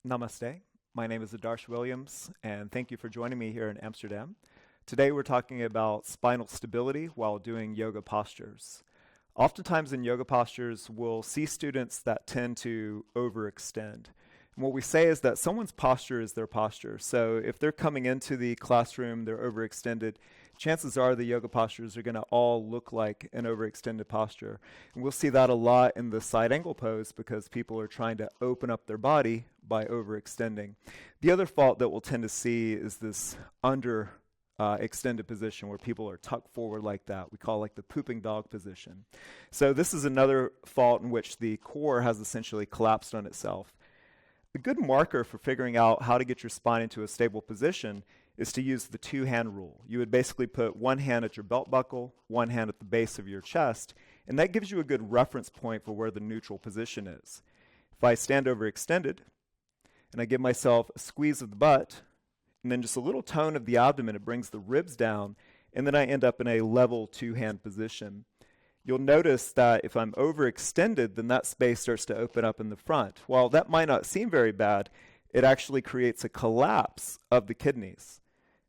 Namaste. My name is Adarsh Williams, and thank you for joining me here in Amsterdam. Today, we're talking about spinal stability while doing yoga postures. Oftentimes in yoga postures, we'll see students that tend to overextend. And what we say is that someone's posture is their posture. So if they're coming into the classroom, they're overextended, chances are the yoga postures are going to all look like an overextended posture. And we'll see that a lot in the side angle pose because people are trying to open up their body by overextending. The other fault that we'll tend to see is this under extended position where people are tucked forward like that. We call it like the pooping dog position. So this is another fault in which the core has essentially collapsed on itself. A good marker for figuring out how to get your spine into a stable position is to use the two-hand rule. You would basically put one hand at your belt buckle, one hand at the base of your chest, and that gives you a good reference point for where the neutral position is. If I stand overextended and I give myself a squeeze of the butt, and then just a little tone of the abdomen, it brings the ribs down, and then I end up in a level two-hand position. You'll notice that if I'm overextended, then that space starts to open up in the front. While that might not seem very bad, it actually creates a collapse of the kidneys.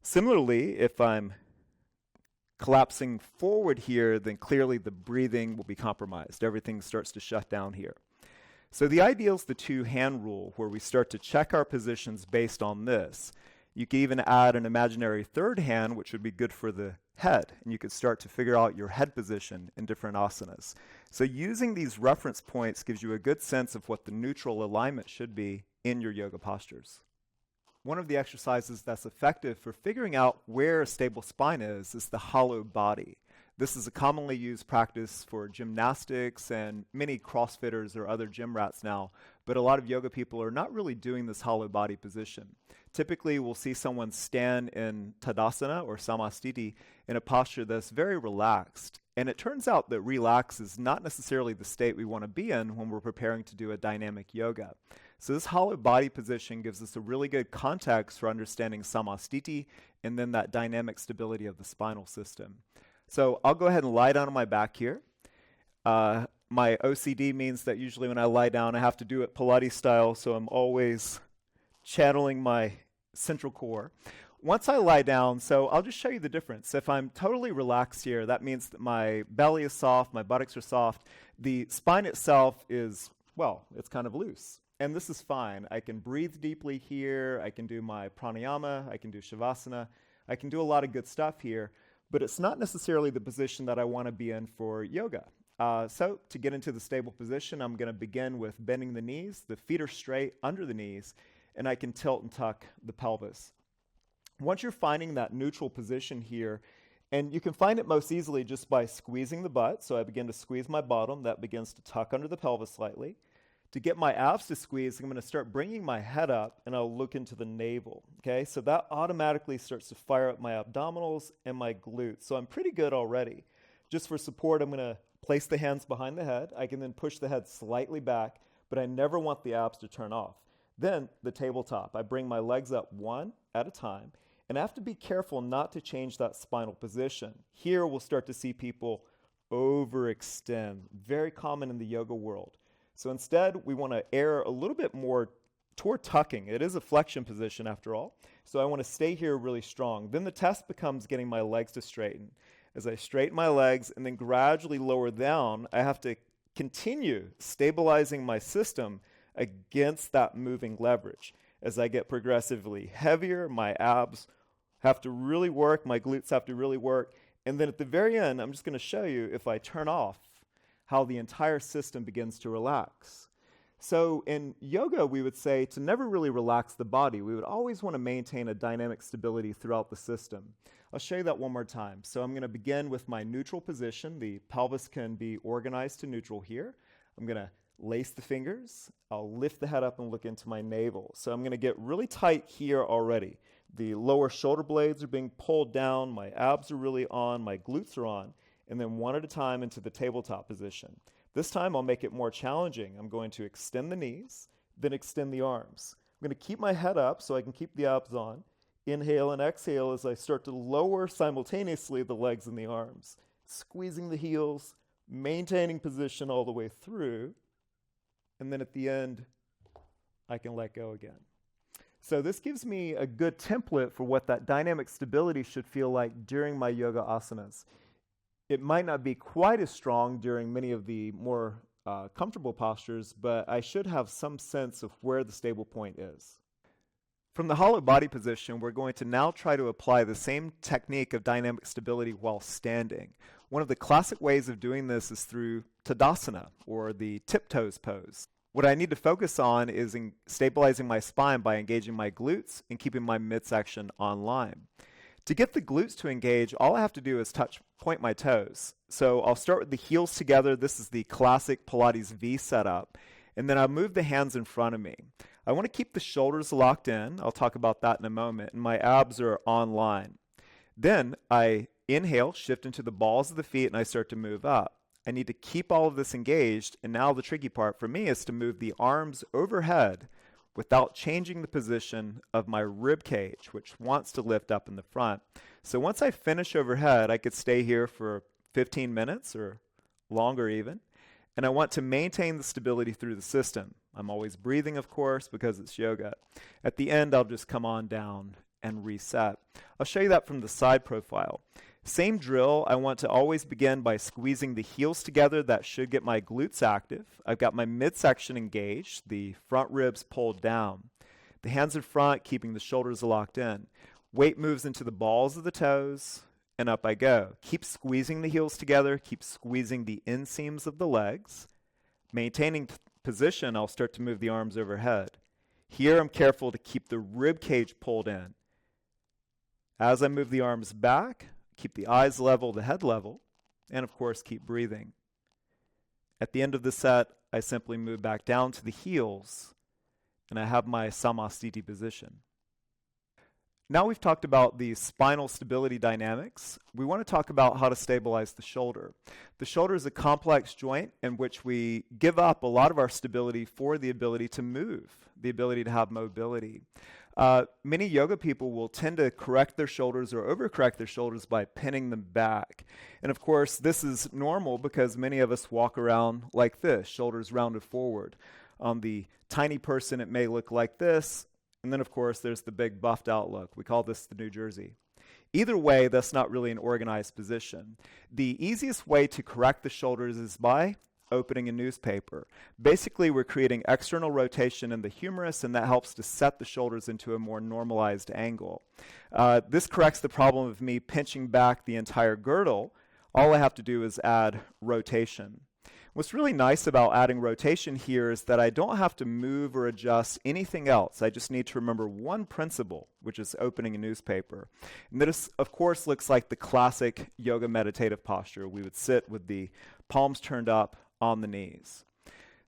Similarly, if I'm collapsing forward here, then clearly the breathing will be compromised. Everything starts to shut down here. So the ideal is the two-hand rule, where we start to check our positions based on this. You can even add an imaginary third hand, which would be good for the head, and you could start to figure out your head position in different asanas. So using these reference points gives you a good sense of what the neutral alignment should be in your yoga postures. One of the exercises that's effective for figuring out where a stable spine is the hollow body. This is a commonly used practice for gymnastics, and many CrossFitters or other gym rats now, but a lot of yoga people are not really doing this hollow body position. Typically, we'll see someone stand in Tadasana or Samastiti in a posture that's very relaxed. And it turns out that relax is not necessarily the state we want to be in when we're preparing to do a dynamic yoga. So this hollow body position gives us a really good context for understanding Samastiti and then that dynamic stability of the spinal system. So I'll go ahead and lie down on my back here. My OCD means that usually when I lie down, I have to do it Pilates style, so I'm always channeling my central core. Once I lie down, so I'll just show you the difference. If I'm totally relaxed here, that means that my belly is soft, my buttocks are soft. The spine itself is, well, it's kind of loose. And this is fine. I can breathe deeply here. I can do my pranayama. I can do shavasana. I can do a lot of good stuff here. But it's not necessarily the position that I want to be in for yoga. So to get into the stable position, I'm going to begin with bending the knees. The feet are straight under the knees, and I can tilt and tuck the pelvis. Once you're finding that neutral position here, and you can find it most easily just by squeezing the butt. So I begin to squeeze my bottom. That begins to tuck under the pelvis slightly. To get my abs to squeeze, I'm going to start bringing my head up, and I'll look into the navel. Okay, so that automatically starts to fire up my abdominals and my glutes. So I'm pretty good already. Just for support, I'm going to place the hands behind the head. I can then push the head slightly back, but I never want the abs to turn off. Then the tabletop. I bring my legs up one at a time, and I have to be careful not to change that spinal position. Here we'll start to see people overextend. Very common in the yoga world. So instead, we want to err a little bit more toward tucking. It is a flexion position after all. So I want to stay here really strong. Then the test becomes getting my legs to straighten. As I straighten my legs and then gradually lower down, I have to continue stabilizing my system against that moving leverage. As I get progressively heavier, my abs have to really work, my glutes have to really work. And then at the very end, I'm just going to show you if I turn off how the entire system begins to relax. So in yoga, we would say to never really relax the body. We would always want to maintain a dynamic stability throughout the system. I'll show you that one more time. So I'm going to begin with my neutral position. The pelvis can be organized to neutral here. I'm going to lace the fingers. I'll lift the head up and look into my navel. So I'm going to get really tight here already. The lower shoulder blades are being pulled down. My abs are really on. My glutes are on. And then one at a time into the tabletop position. This time I'll make it more challenging. I'm going to extend the knees, then extend the arms. I'm going to keep my head up so I can keep the abs on. Inhale and exhale as I start to lower simultaneously the legs and the arms. Squeezing the heels, maintaining position all the way through. And then at the end, I can let go again. So this gives me a good template for what that dynamic stability should feel like during my yoga asanas. It might not be quite as strong during many of the more comfortable postures, but I should have some sense of where the stable point is. From the hollow body position, we're going to now try to apply the same technique of dynamic stability while standing. One of the classic ways of doing this is through Tadasana, or the tiptoes pose. What I need to focus on is stabilizing my spine by engaging my glutes and keeping my midsection online. To get the glutes to engage, all I have to do is point my toes. So I'll start with the heels together. This is the classic Pilates V setup. And then I'll move the hands in front of me. I want to keep the shoulders locked in. I'll talk about that in a moment. And my abs are online. Then I inhale, shift into the balls of the feet, and I start to move up. I need to keep all of this engaged. And now the tricky part for me is to move the arms overhead without changing the position of my rib cage, which wants to lift up in the front. So once I finish overhead, I could stay here for 15 minutes or longer even. And I want to maintain the stability through the system. I'm always breathing, of course, because it's yoga. At the end, I'll just come on down and reset. I'll show you that from the side profile. Same drill. I want to always begin by squeezing the heels together. That should get my glutes active. I've got my midsection engaged, the front ribs pulled down. The hands in front, keeping the shoulders locked in. Weight moves into the balls of the toes, and up I go. Keep squeezing the heels together. Keep squeezing the inseams of the legs. Maintaining position, I'll start to move the arms overhead. Here, I'm careful to keep the rib cage pulled in. As I move the arms back, keep the eyes level, the head level, and of course, keep breathing. At the end of the set, I simply move back down to the heels, and I have my Samastiti position. Now we've talked about the spinal stability dynamics. We want to talk about how to stabilize the shoulder. The shoulder is a complex joint in which we give up a lot of our stability for the ability to move, the ability to have mobility. Many yoga people will tend to correct their shoulders or overcorrect their shoulders by pinning them back. And of course, this is normal because many of us walk around like this, shoulders rounded forward. On the tiny person, it may look like this. And then, of course, there's the big buffed out look. We call this the New Jersey. Either way, that's not really an organized position. The easiest way to correct the shoulders is by opening a newspaper. Basically, we're creating external rotation in the humerus, and that helps to set the shoulders into a more normalized angle. This corrects the problem of me pinching back the entire girdle. All I have to do is add rotation. What's really nice about adding rotation here is that I don't have to move or adjust anything else. I just need to remember one principle, which is opening a newspaper. And this, of course, looks like the classic yoga meditative posture. We would sit with the palms turned up on the knees.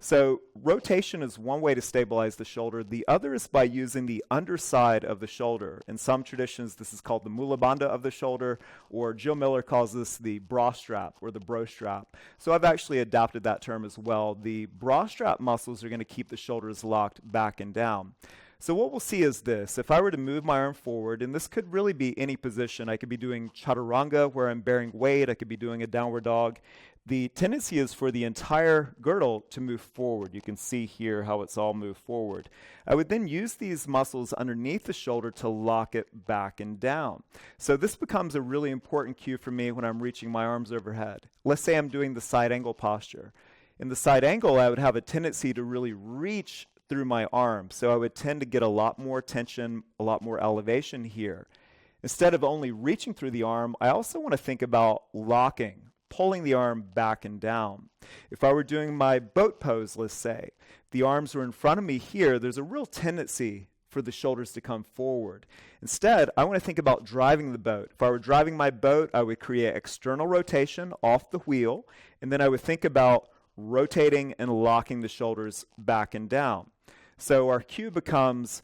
So rotation is one way to stabilize the shoulder. The other is by using the underside of the shoulder. In some traditions, this is called the mula bandha of the shoulder, or Jill Miller calls this the bra strap or the bro strap. So I've actually adapted that term as well. The bra strap muscles are going to keep the shoulders locked back and down. So what we'll see is this. If I were to move my arm forward, and this could really be any position, I could be doing chaturanga where I'm bearing weight, I could be doing a downward dog. The tendency is for the entire girdle to move forward. You can see here how it's all moved forward. I would then use these muscles underneath the shoulder to lock it back and down. So this becomes a really important cue for me when I'm reaching my arms overhead. Let's say I'm doing the side angle posture. In the side angle, I would have a tendency to really reach through my arm. So I would tend to get a lot more tension, a lot more elevation here. Instead of only reaching through the arm, I also want to think about locking, pulling the arm back and down. If I were doing my boat pose, let's say, the arms were in front of me here, there's a real tendency for the shoulders to come forward. Instead, I want to think about driving the boat. If I were driving my boat, I would create external rotation off the wheel, and then I would think about rotating and locking the shoulders back and down. So our cue becomes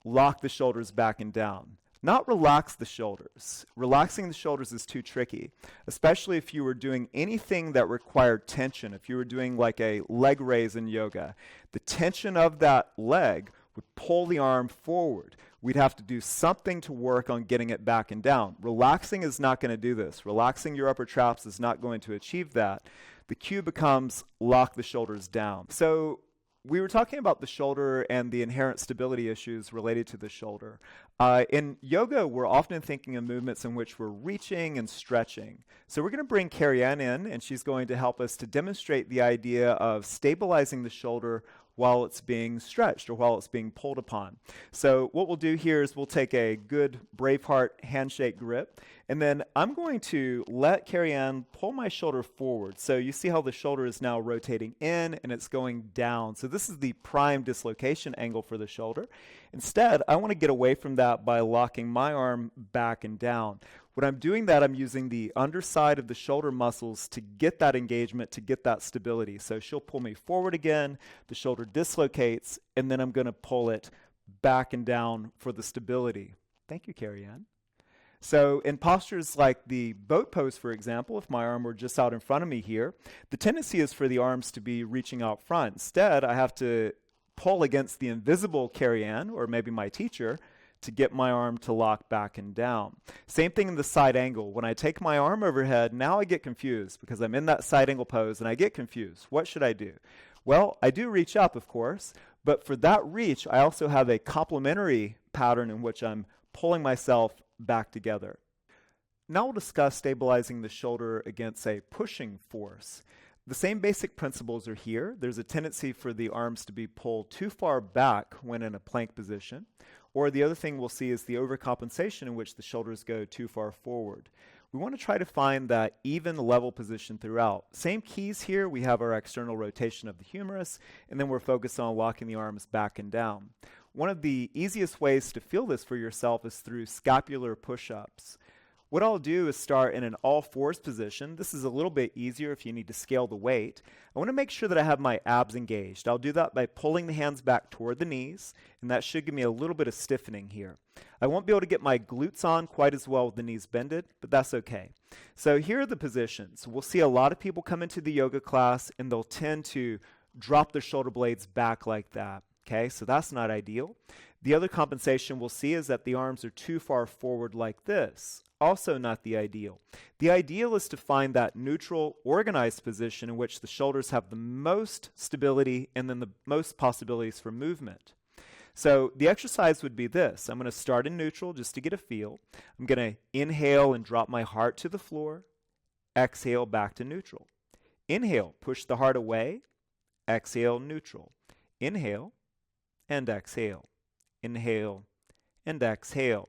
lock the shoulders back and down. Not relax the shoulders. Relaxing the shoulders is too tricky, especially if you were doing anything that required tension. If you were doing like a leg raise in yoga, the tension of that leg would pull the arm forward. We'd have to do something to work on getting it back and down. Relaxing is not going to do this. Relaxing your upper traps is not going to achieve that. The cue becomes lock the shoulders down. So we were talking about the shoulder and the inherent stability issues related to the shoulder. In yoga, we're often thinking of movements in which we're reaching and stretching. So we're going to bring Carrie Ann in, and she's going to help us to demonstrate the idea of stabilizing the shoulder while it's being stretched or while it's being pulled upon. So what we'll do here is we'll take a good Braveheart handshake grip, and then I'm going to let Carrie Ann pull my shoulder forward. So you see how the shoulder is now rotating in and it's going down. So this is the prime dislocation angle for the shoulder. Instead, I want to get away from that by locking my arm back and down. When I'm doing that, I'm using the underside of the shoulder muscles to get that engagement, to get that stability. So she'll pull me forward again, the shoulder dislocates, and then I'm going to pull it back and down for the stability. Thank you, Carrie Ann. So in postures like the boat pose, for example, if my arm were just out in front of me here, the tendency is for the arms to be reaching out front. Instead, I have to pull against the invisible Carrie Ann, or maybe my teacher, to get my arm to lock back and down. Same thing in the side angle. When I take my arm overhead, now I get confused because I'm in that side angle pose and I get confused. What should I do? Well, I do reach up, of course, but for that reach, I also have a complementary pattern in which I'm pulling myself back together. Now we'll discuss stabilizing the shoulder against a pushing force. The same basic principles are here. There's a tendency for the arms to be pulled too far back when in a plank position. Or the other thing we'll see is the overcompensation in which the shoulders go too far forward. We want to try to find that even level position throughout. Same keys here. We have our external rotation of the humerus, and then we're focused on locking the arms back and down. One of the easiest ways to feel this for yourself is through scapular push-ups. What I'll do is start in an all-fours position. This is a little bit easier if you need to scale the weight. I want to make sure that I have my abs engaged. I'll do that by pulling the hands back toward the knees, and that should give me a little bit of stiffening here. I won't be able to get my glutes on quite as well with the knees bended, but that's okay. So here are the positions. We'll see a lot of people come into the yoga class, and they'll tend to drop their shoulder blades back like that. Okay, so that's not ideal. The other compensation we'll see is that the arms are too far forward like this. Also not the ideal. The ideal is to find that neutral, organized position in which the shoulders have the most stability and then the most possibilities for movement. So the exercise would be this. I'm going to start in neutral just to get a feel. I'm going to inhale and drop my heart to the floor. Exhale back to neutral. Inhale, push the heart away. Exhale, neutral. Inhale and exhale. Inhale and exhale.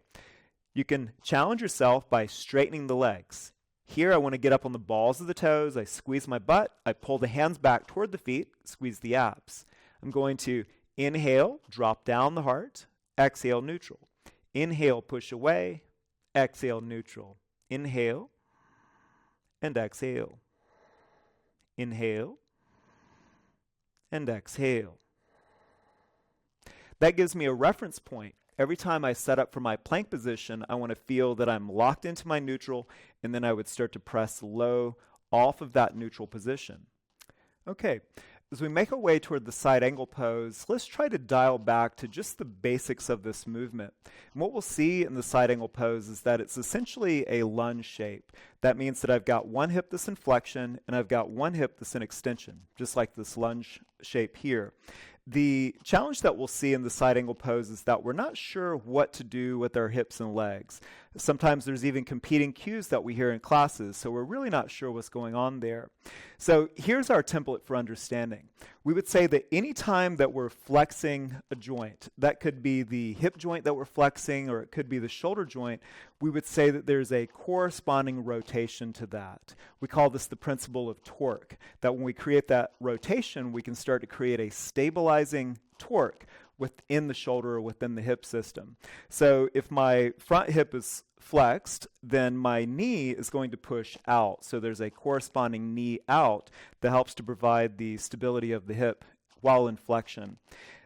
You can challenge yourself by straightening the legs. Here I want to get up on the balls of the toes. I squeeze my butt. I pull the hands back toward the feet, squeeze the abs. I'm going to inhale, drop down the heart. Exhale, neutral. Inhale, push away. Exhale, neutral. Inhale and exhale. Inhale and exhale. That gives me a reference point. Every time I set up for my plank position, I want to feel that I'm locked into my neutral, and then I would start to press low off of that neutral position. Okay, as we make our way toward the side angle pose, let's try to dial back to just the basics of this movement. And what we'll see in the side angle pose is that it's essentially a lunge shape. That means that I've got one hip that's in flexion, and I've got one hip that's in extension, just like this lunge shape here. The challenge that we'll see in the side angle pose is that we're not sure what to do with our hips and legs. Sometimes there's even competing cues that we hear in classes, so we're really not sure what's going on there. So here's our template for understanding. We would say that any time that we're flexing a joint, that could be the hip joint that we're flexing, or it could be the shoulder joint, we would say that there's a corresponding rotation to that. We call this the principle of torque, that when we create that rotation, we can start to create a stabilizing torque within the shoulder or within the hip system. So if my front hip is flexed, then my knee is going to push out. So there's a corresponding knee out that helps to provide the stability of the hip while in flexion.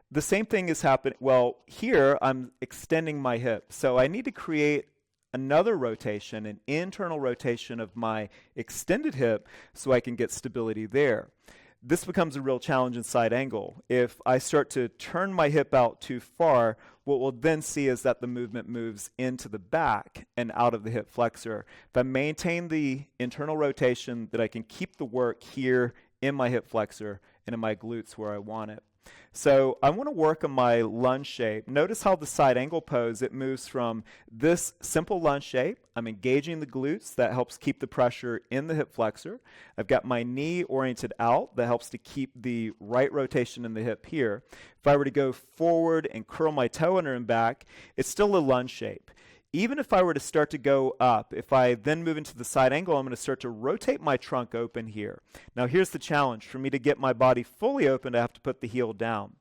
The same thing is happening, well, here I'm extending my hip. So I need to create another rotation, an internal rotation of my extended hip so I can get stability there. This becomes a real challenge in side angle. If I start to turn my hip out too far, what we'll then see is that the movement moves into the back and out of the hip flexor. If I maintain the internal rotation, that I can keep the work here in my hip flexor and in my glutes where I want it. So I want to work on my lunge shape. Notice how the side angle pose, it moves from this simple lunge shape. I'm engaging the glutes. That helps keep the pressure in the hip flexor. I've got my knee oriented out. That helps to keep the right rotation in the hip here. If I were to go forward and curl my toe under and back, it's still a lunge shape. Even if I were to start to go up, if I then move into the side angle, I'm going to start to rotate my trunk open here. Now here's the challenge. For me to get my body fully open, I have to put the heel down.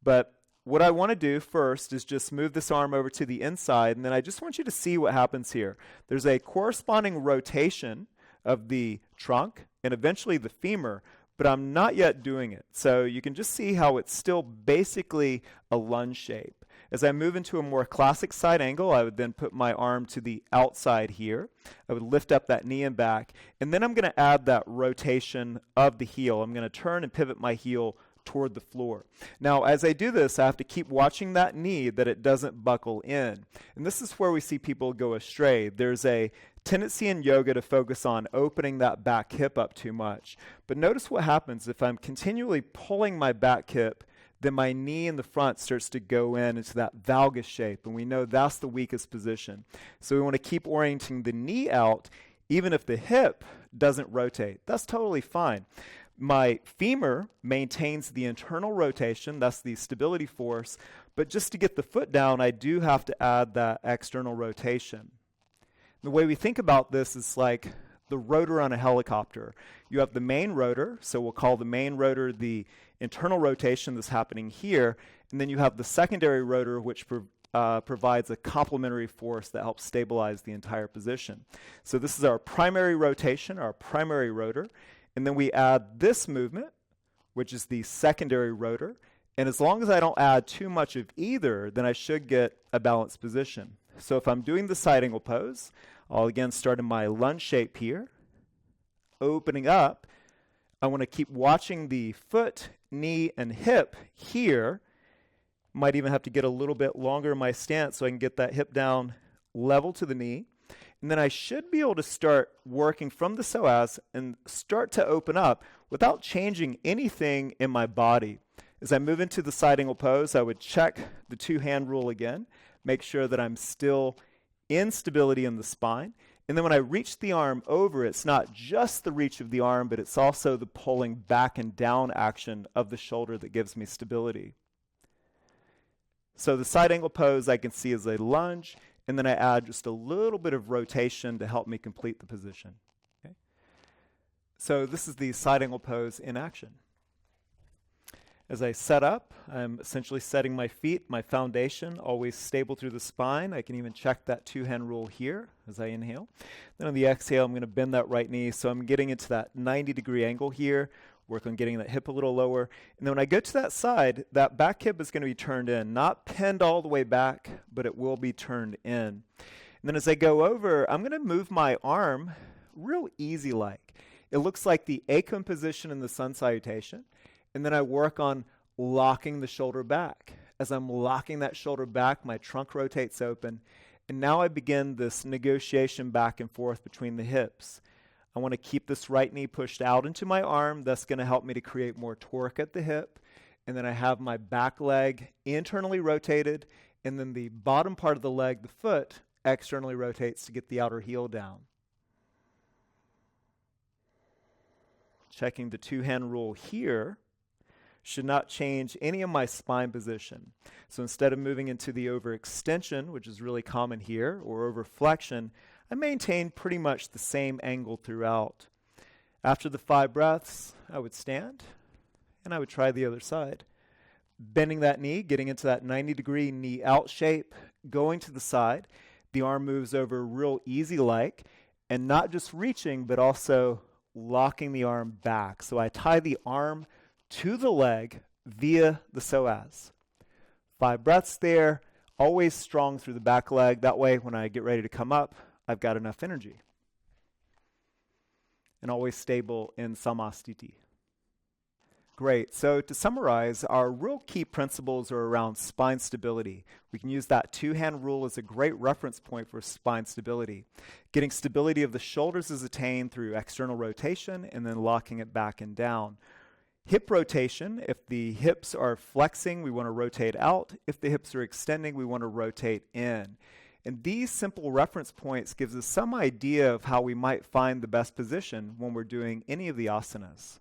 But what I want to do first is just move this arm over to the inside, and then I just want you to see what happens here. There's a corresponding rotation of the trunk and eventually the femur, but I'm not yet doing it. So you can just see how it's still basically a lunge shape. As I move into a more classic side angle, I would then put my arm to the outside here. I would lift up that knee and back, and then I'm going to add that rotation of the heel. I'm going to turn and pivot my heel toward the floor. Now, as I do this, I have to keep watching that knee that it doesn't buckle in. And this is where we see people go astray. There's a tendency in yoga to focus on opening that back hip up too much. But notice what happens if I'm continually pulling my back hip, then my knee in the front starts to go into that valgus shape, and we know that's the weakest position. So we want to keep orienting the knee out, even if the hip doesn't rotate. That's totally fine. My femur maintains the internal rotation, that's the stability force, but just to get the foot down, I do have to add that external rotation. The way we think about this is like the rotor on a helicopter. You have the main rotor, so we'll call the main rotor the internal rotation that's happening here, and then you have the secondary rotor, which provides a complementary force that helps stabilize the entire position. So this is our primary rotation, our primary rotor, and then we add this movement, which is the secondary rotor, and as long as I don't add too much of either, then I should get a balanced position. So if I'm doing the side angle pose, I'll again start in my lunge shape here, opening up. I want to keep watching the foot, knee, and hip here. Might even have to get a little bit longer in my stance so I can get that hip down level to the knee. And then I should be able to start working from the psoas and start to open up without changing anything in my body. As I move into the side angle pose, I would check the two-hand rule again, make sure that I'm still in stability in the spine. And then when I reach the arm over, it's not just the reach of the arm, but it's also the pulling back and down action of the shoulder that gives me stability. So the side angle pose I can see as a lunge, and then I add just a little bit of rotation to help me complete the position. Okay? So this is the side angle pose in action. As I set up, I'm essentially setting my feet, my foundation, always stable through the spine. I can even check that two-hand rule here as I inhale. Then on the exhale, I'm going to bend that right knee. So I'm getting into that 90-degree angle here, work on getting that hip a little lower. And then when I go to that side, that back hip is going to be turned in, not pinned all the way back, but it will be turned in. And then as I go over, I'm going to move my arm real easy-like. It looks like the Akum position in the sun salutation. And then I work on locking the shoulder back. As I'm locking that shoulder back, my trunk rotates open. And now I begin this negotiation back and forth between the hips. I want to keep this right knee pushed out into my arm. That's going to help me to create more torque at the hip. And then I have my back leg internally rotated. And then the bottom part of the leg, the foot, externally rotates to get the outer heel down. Checking the two-hand rule here. Should not change any of my spine position. So instead of moving into the overextension, which is really common here, or overflexion, I maintain pretty much the same angle throughout. After the 5 breaths, I would stand, and I would try the other side. Bending that knee, getting into that 90-degree knee out shape, going to the side. The arm moves over real easy-like, and not just reaching, but also locking the arm back. So I tie the arm to the leg via the psoas. 5 breaths there, always strong through the back leg. That way, when I get ready to come up, I've got enough energy. And always stable in samastiti. Great. So to summarize, our real key principles are around spine stability. We can use that two-hand rule as a great reference point for spine stability. Getting stability of the shoulders is attained through external rotation and then locking it back and down. Hip rotation, if the hips are flexing, we want to rotate out. If the hips are extending, we want to rotate in. And these simple reference points gives us some idea of how we might find the best position when we're doing any of the asanas.